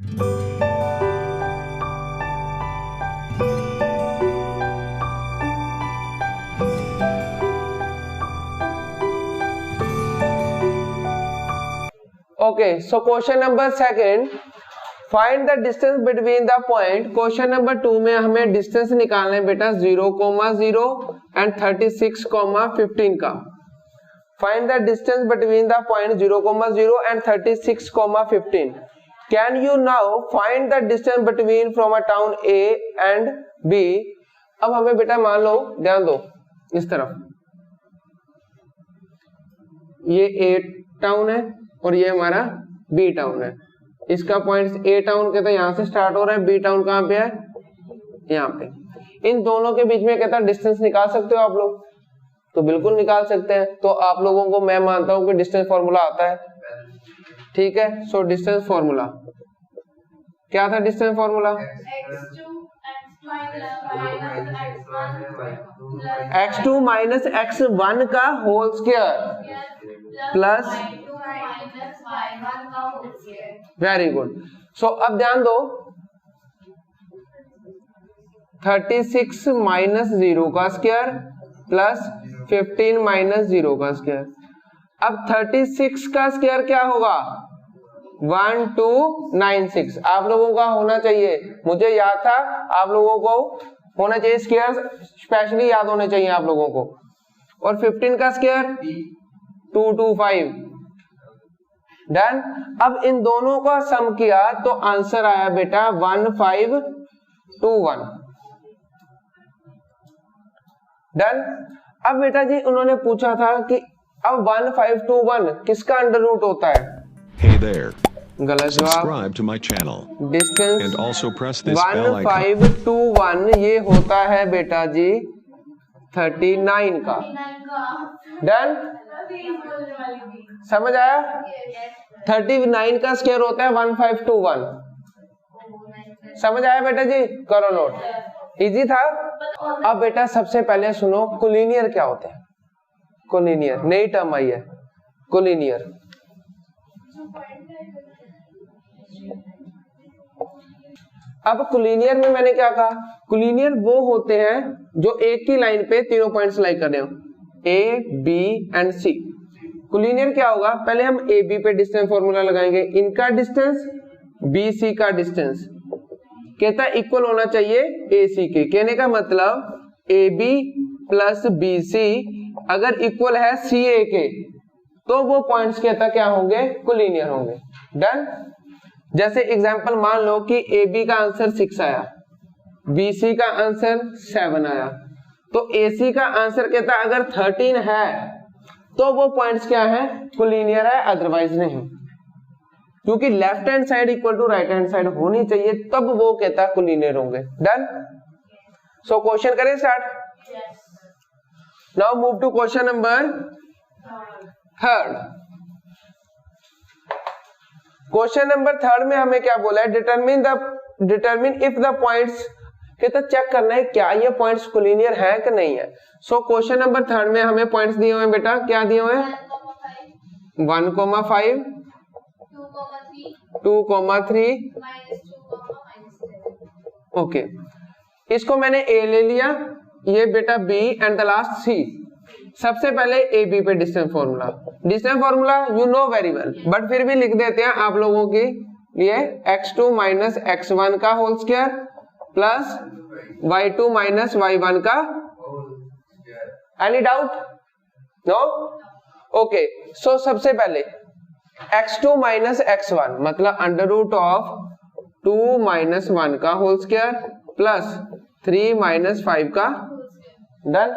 Okay, so question number second, find the distance between the point. Question number 2 में हमें distance निकालना है बेटा 0,0 एंड 36,15 का. Find the distance between the point 0,0 and 36,15. Can you now find the distance between from a town A and B? अब हमें बेटा मान लो, ध्यान दो इस तरफ, ये A टाउन है और ये हमारा बी टाउन है. इसका पॉइंट ए टाउन कहता है यहां से स्टार्ट हो रहा है, बी टाउन कहां पे है, यहाँ पे. इन दोनों के बीच में कहता है डिस्टेंस निकाल सकते हो आप लोग, तो बिल्कुल निकाल सकते हैं. तो आप लोगों को मैं मानता हूं कि डिस्टेंस फॉर्मूला आता है. ठीक है, सो डिस्टेंस फॉर्मूला क्या था? Distance formula x2 minus x1 का whole square plus, very good. So अब ध्यान दो, 36 माइनस 0 का स्क्वायर प्लस 15 माइनस 0 का स्क्वायर. अब 36 का स्क्वायर क्या होगा? 1296. आप लोगों का होना चाहिए, मुझे याद था, आप लोगों को होना चाहिए स्क्वायर, स्पेशली याद होने चाहिए आप लोगों को. और 15 का स्क्वायर 225. डन. अब इन दोनों का सम किया तो आंसर आया बेटा 1521. डन. अब बेटा जी उन्होंने पूछा था कि अब 1521 किसका अंडर रूट होता है? Hey there. गलत जवाब. Subscribe to my channel. Distance And also press this bell icon. 1521 ये होता है बेटा जी 39 का. डन. समझ आया? 39 का स्क्वायर होता है 1521. समझ आया बेटा जी? करो नोट. इजी था. अब बेटा सबसे पहले सुनो, कोलिनियर क्या होता है? कोलिनियर नई टर्म आई है, कोलिनियर. अब कोलिनियर में मैंने क्या कहा? कोलिनियर वो होते हैं जो एक ही लाइन पे तीनों पॉइंट्स लाई कर रहे हो, A B and C. Collinear क्या होगा? पहले हम ए बी पे डिस्टेंस फॉर्मूला लगाएंगे. इनका डिस्टेंस बी सी का डिस्टेंस कहता है इक्वल होना चाहिए ए सी के. कहने का मतलब A B plus B C अगर इक्वल है सी ए के तो वो पॉइंट्स कहता क्या होंगे? कोलिनियर होंगे. डन. जैसे एग्जांपल मान लो कि ए बी का आंसर 6 आया, बी सी का आंसर 7 आया, तो ए सी का आंसर कहता है अगर 13 है तो वो पॉइंट्स क्या है? कोलिनियर है, अदरवाइज नहीं. क्योंकि left hand side equal to right hand side होनी चाहिए, तब वो कहता है कोलिनियर होंगे. डन. सो क्वेश्चन करें start. Now move to question number 3. Question number 3 में हमें क्या बोला है? डिटरमिन इफ द पॉइंट्स, कहता चेक करना है क्या ये पॉइंट्स कोलिनियर है कि नहीं है. सो क्वेश्चन नंबर 3 में हमें पॉइंट्स दिए हुए हैं बेटा. क्या दिए हुए हैं? 1,5, 2,3, ओके. इसको मैंने ए ले लिया, ये बेटा B and the last C. सबसे पहले ए बी पे distance formula. Distance formula you know very well, but फिर भी लिख देते हैं आप लोगों के लिए. x2 माइनस x1 का whole square plus y2 minus y1 का. Any doubt? नो. ओके. सो सबसे पहले x2 माइनस x1 मतलब अंडर रूट ऑफ 2 माइनस 1 का होल स्क्वायर प्लस 3 माइनस 5 का. डन.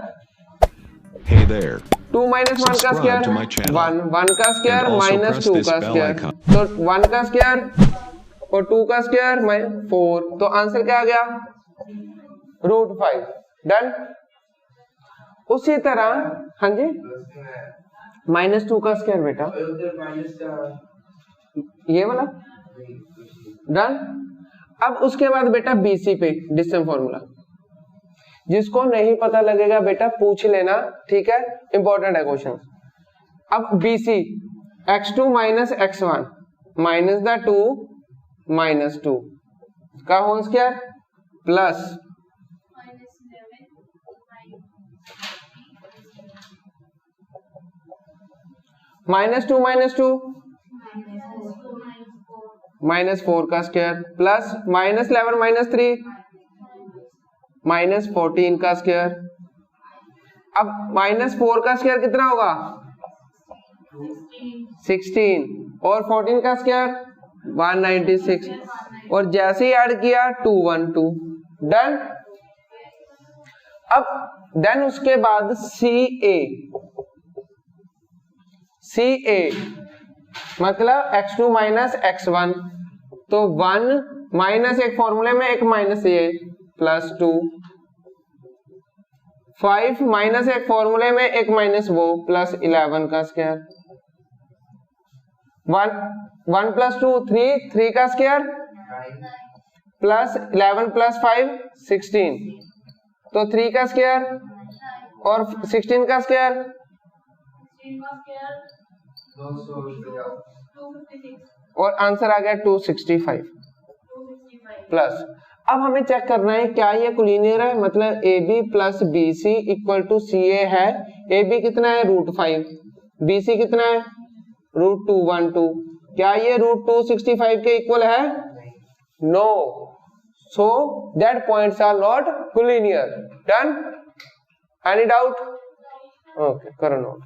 Hey there. 2 माइनस 1 का स्क्वायर 1 का स्क्वायर माइनस 2 का स्क्वायर, तो 1 का स्क्वायर और 2 का स्क्वायर 4, तो आंसर क्या आ गया? √5. डन. उसी तरह हाँ जी -2 का स्क्वायर बेटा ये वाला. डन. अब उसके बाद बेटा BC पे डिस्टेंस फॉर्मूला. जिसको नहीं पता लगेगा बेटा पूछ लेना, ठीक है, इंपॉर्टेंट है क्वेश्चन. अब BC x2 minus x1 minus the 2 -2 का होल स्क्वायर प्लस -2 -4 का स्क्वायर प्लस -11 -3 -14 का स्क्वायर। अब -4 का स्क्वायर कितना होगा 16 और 14 का स्क्वायर 196 और जैसे ही ऐड किया 212 डन। अब डन उसके बाद CA मतलब x2 माइनस x1 तो 1 माइनस एक फॉर्मूले में एक माइनस ये प्लस 2 5 माइनस एक फॉर्मूले में एक माइनस वो प्लस 11 का स्क्वायर 1 प्लस 2 3 का स्क्वायर प्लस 11 प्लस 5 16 तो 3 का स्क्वायर और 16 का स्क्वायर और आंसर आ गया 265 प्लस। अब हमें चेक करना है क्या ये कोलिनियर है, मतलब AB plus BC equal to CA है। AB कितना है √5, BC कितना है √212, क्या ये √265 के इक्वल है? No, so that points are not collinear. Done, any doubt? Okay, करो नोट।